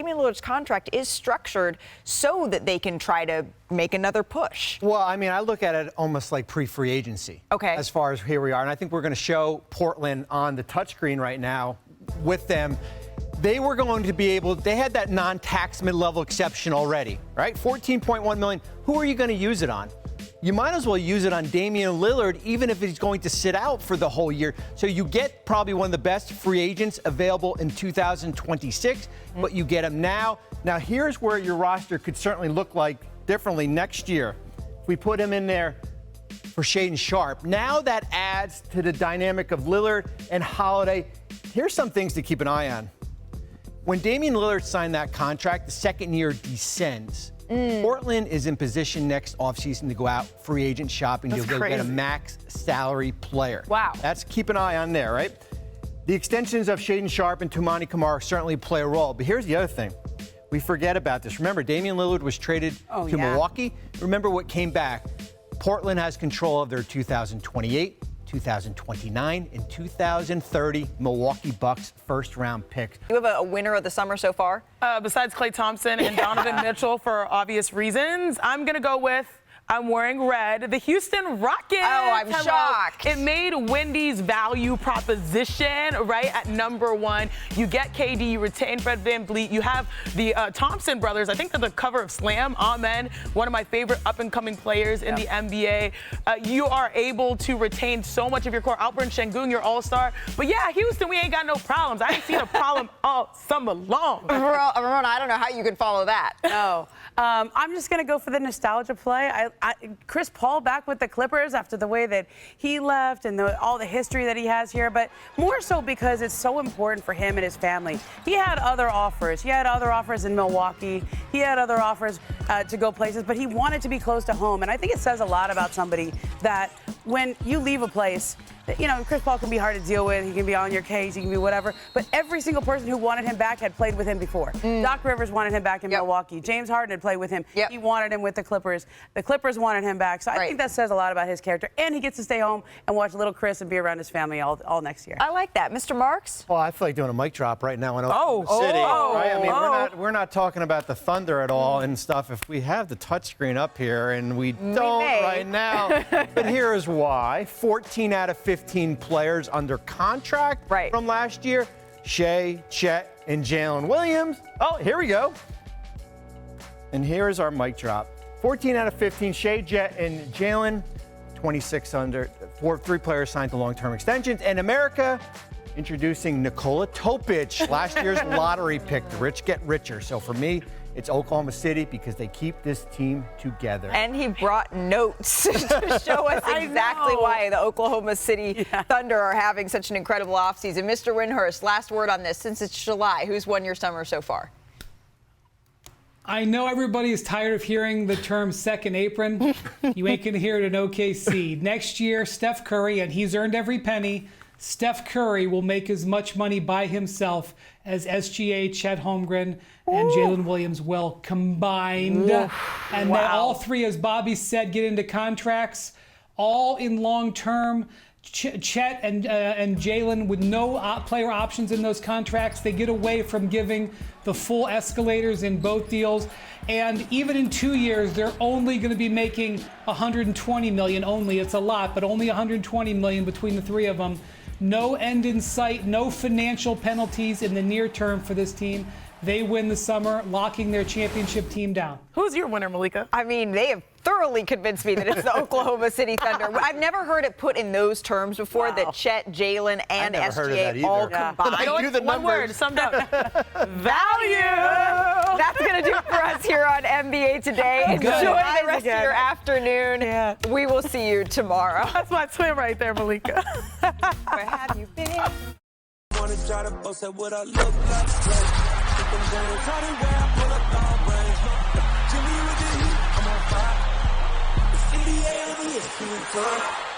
Damian Lillard's contract is structured so that they can try to make another push. Well, I mean, I look at it almost like pre-free agency. Okay. As far as here we are. And I think we're going to show Portland on the touchscreen right now with them. They were going to be able, they had that non-tax mid-level exception already, right? $14.1 million. Who are you going to use it on? You might as well use it on Damian Lillard, even if he's going to sit out for the whole year. So you get probably one of the best free agents available in 2026, but you get him now. Now, here's where your roster could certainly look like differently next year. If we put him in there for Shaedon Sharpe, now that adds to the dynamic of Lillard and Holiday. Here's some things to keep an eye on. When Damian Lillard signed that contract, the second year descends. Portland is in position next offseason to go out free agent shopping. You'll get a max salary player. Wow. That's keep an eye on there, right? The extensions of Shaedon Sharpe and Toumani Camara certainly play a role. But here's the other thing. We forget about this. Remember, Damian Lillard was traded to Milwaukee. Remember what came back. Portland has control of their 2028, 2029, and 2030 Milwaukee Bucks first-round picks. You have a winner of the summer so far? Besides Klay Thompson and Donovan Mitchell, for obvious reasons, I'm going to go with, I'm wearing red, the Houston Rockets. Oh, I'm shocked. It made Wendy's value proposition, right, at number one. You get KD, you retain Fred VanVleet. You have the Thompson brothers. I think they're the cover of Slam. Amen. One of my favorite up-and-coming players in the NBA. You are able to retain so much of your core. Alperen Sengun, your all-star. But, yeah, Houston, we ain't got no problems. I ain't seen a problem all summer long. Ramona, I don't know how you can follow that. No. I'm just going to go for the nostalgia play. Chris Paul back with the Clippers after the way that he left and all the history that he has here, but more so because it's so important for him and his family. He had other offers. He had other offers in Milwaukee. He had other offers to go places, but he wanted to be close to home. And I think it says a lot about somebody that when you leave a place, you know, Chris Paul can be hard to deal with. He can be on your case. He can be whatever. But every single person who wanted him back had played with him before. Doc Rivers wanted him back in Milwaukee. James Harden had played with him. He wanted him with the Clippers. The Clippers wanted him back. So I think that says a lot about his character. And he gets to stay home and watch little Chris and be around his family all next year. I like that. Mr. Marks? Well, I feel like doing a mic drop right now in Oklahoma City. Right? I mean, we're not talking about the Thunder at all and stuff. If we have the touchscreen up here, and we don't right now. But here is why. 14 out of 15 players under contract from last year. Shea, Chet, and Jalen Williams. Oh, here we go. And here is our mic drop. 14 out of 15, Shea, Jet, and Jalen. 26 under, 3 players signed to long-term extensions. And America introducing Nikola Topic, last year's lottery pick. The rich get richer. So for me, it's Oklahoma City because they keep this team together. And he brought notes to show us exactly why the Oklahoma City Thunder are having such an incredible offseason. Mr. Windhorst, last word on this. Since it's July, who's won your summer so far? I know everybody is tired of hearing the term second apron. You ain't going to hear it in OKC. Next year, Steph Curry, and he's earned every penny, Steph Curry will make as much money by himself as SGA, Chet Holmgren, and Jalen Williams will combined. And then all three, as Bobby said, get into contracts, all in long-term. Chet and Jalen with no player options in those contracts. They get away from giving the full escalators in both deals. And even in 2 years, they're only going to be making $120 million only. It's a lot, but only $120 million between the three of them. No end in sight, no financial penalties in the near term for this team. They win the summer, locking their championship team down. Who's your winner, Malika? I mean, they have thoroughly convinced me that it's the Oklahoma City Thunder. I've never heard it put in those terms before, that Chet, Jalen, and SGA all combined. One word, summed up. Value! That's going to do it for us here on NBA Today. Enjoy the rest of your afternoon. We will see you tomorrow. That's my twin right there, Malika. Where have you been? Wanna try to post at what I look like. I'm gonna try to wear, pull up long range. Jimmy with the heat, I'm on fire. It's NBA over here, feeling fun.